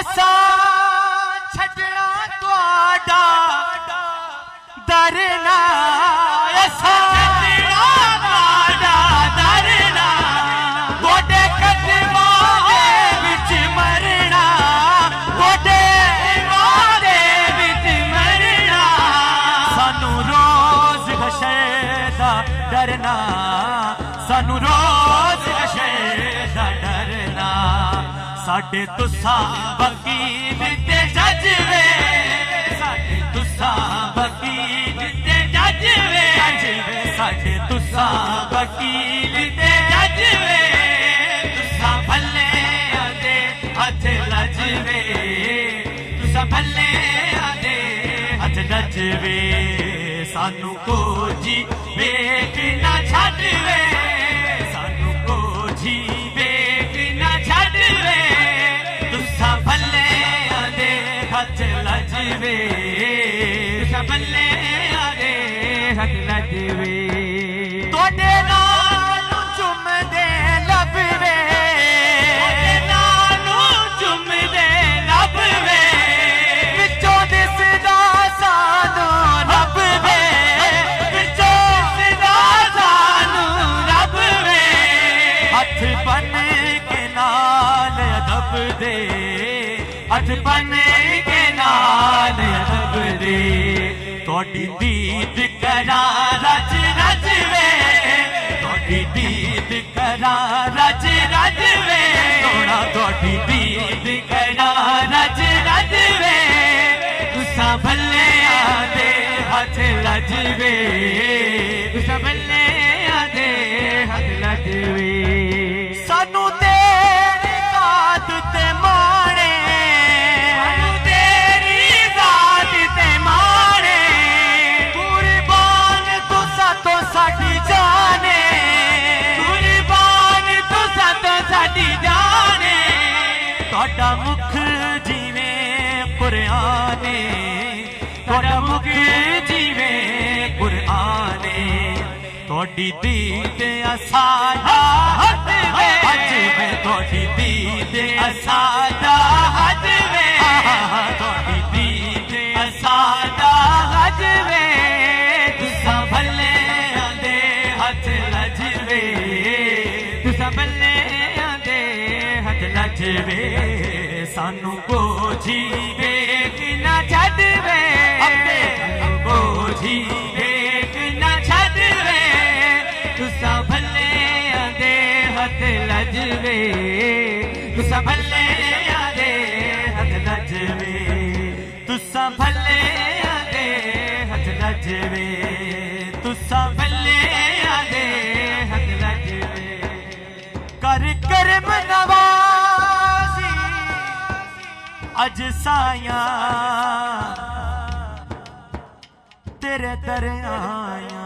असा छड़ना तुहाडा डरना असा छड़ना तुहाडा डरना गोडे कदमां दे विच मरना गोडे कदमां दे विच मरना सानू रोज हशर दा डरना सानू रोज हशर दा डरना साडे तुसां वकील ते जज वे साडे तुसां वकील ते जज वे साडे तुसां वकील ते जज वे तुसां भले आदे हथ लज वे तुसां भले आदे हथ लज वे सानू कोजी वेख ना छड्ड वे सानू कोजी वेख ना छड्ड वे तुसां भले आदे हथ लज वे तुसां भले आदे हथ लज वे तोड़े नाल चुमदे लब वे तोड़े नाल चुमदे लब वे विचों दिसदा सानू रब वे विचों दिसदा सानू रब वे हथ बन के नाल अदब दे हथ बन के नाल अदब दे तोड़ी दीद करा रज रज वे तोड़ी दीद करा रज रज वे सोना तोड़ी दीद करा रज रज वे तुसां भले आदे हथ लज वे तुसां भले आदे हथ लज वे सानू तेरी जात ते माणे सानू तेरी जात ते माणे कुर्बान तुसां तो साडी जाने कुर्बान तुसां तो साडी जाने तुहाडा मुख जिवें कुराने तुहाडा मुख जिवें कुराने तोड़ी दीद असादा हद वे हज में तोड़ी दीद असादा हद वे तोड़ी दीद असादा हद वे तुसां भले आदे हथ लज वे तुसां भले आदे हथ लज वे सानू कोजी वेख ना छड्ड वे कोजी वेख ना छड्ड वे तुसां भले आदे हथ लज वे तुसां भले आदे हथ लज वे तुसां भले आदे हथ लज वे तुसां भले आदे हथ लज वे कर करम नवाज़ी अज साया तेरे दर आया